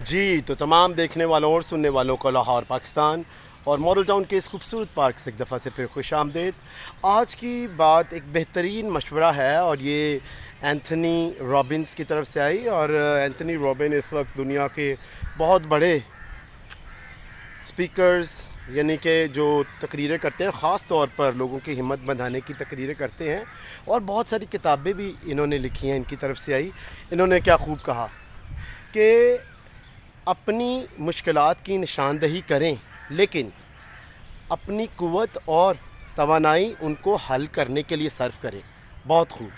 جی تو تمام دیکھنے والوں اور سننے والوں کو لاہور پاکستان اور ماڈل ٹاؤن کے اس خوبصورت پارک سے ایک دفعہ سے پھر خوش آمدید۔ آج کی بات ایک بہترین مشورہ ہے اور یہ اینتھنی رابنس کی طرف سے آئی، اور اینتھنی رابن اس وقت دنیا کے بہت بڑے اسپیکرز یعنی کہ جو تقریریں کرتے ہیں، خاص طور پر لوگوں کی ہمت بندھانے کی تقریریں کرتے ہیں، اور بہت ساری کتابیں بھی انہوں نے لکھی ہیں، ان کی طرف سے آئی۔ انہوں نے کیا خوب کہا کہ اپنی مشکلات کی نشاندہی کریں لیکن اپنی قوت اور توانائی ان کو حل کرنے کے لیے صرف کریں۔ بہت خوب۔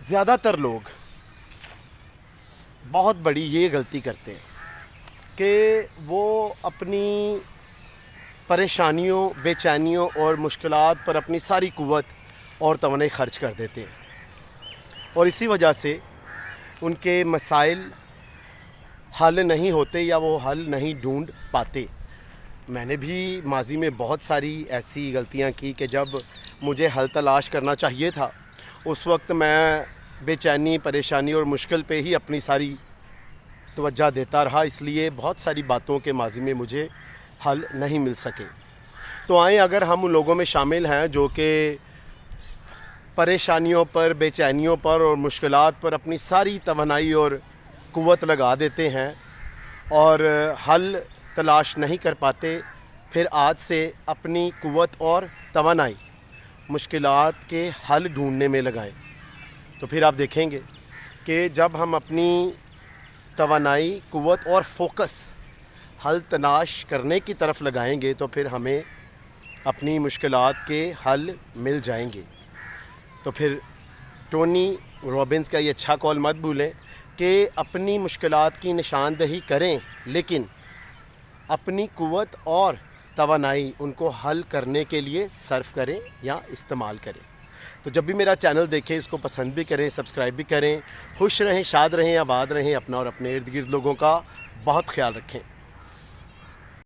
زیادہ تر لوگ بہت بڑی یہ غلطی کرتے ہیں کہ وہ اپنی پریشانیوں، بے چینیوں اور مشکلات پر اپنی ساری قوت اور توانائی خرچ کر دیتے ہیں، اور اسی وجہ سے ان کے مسائل حل نہیں ہوتے یا وہ حل نہیں ڈھونڈ پاتے۔ میں نے بھی ماضی میں بہت ساری ایسی غلطیاں کی کہ جب مجھے حل تلاش کرنا چاہیے تھا اس وقت میں بے چینی، پریشانی اور مشکل پہ ہی اپنی ساری توجہ دیتا رہا، اس لیے بہت ساری باتوں کے ماضی میں مجھے حل نہیں مل سکے۔ تو آئیں اگر ہم ان لوگوں میں شامل ہیں جو کہ پریشانیوں پر، بے چینیوں پر اور مشکلات پر اپنی ساری توانائی اور قوت لگا دیتے ہیں اور حل تلاش نہیں کر پاتے، پھر آج سے اپنی قوت اور توانائی مشکلات کے حل ڈھونڈنے میں لگائیں۔ تو پھر آپ دیکھیں گے کہ جب ہم اپنی توانائی، قوت اور فوکس حل تلاش کرنے کی طرف لگائیں گے تو پھر ہمیں اپنی مشکلات کے حل مل جائیں گے۔ تو پھر ٹونی رابنس کا یہ اچھا قول مت بھولیں کہ اپنی مشکلات کی نشاندہی کریں لیکن اپنی قوت اور توانائی ان کو حل کرنے کے لیے صرف کریں یا استعمال کریں۔ تو جب بھی میرا چینل دیکھیں اس کو پسند بھی کریں، سبسکرائب بھی کریں۔ خوش رہیں، شاد رہیں، آباد رہیں، اپنا اور اپنے ارد گرد لوگوں کا بہت خیال رکھیں۔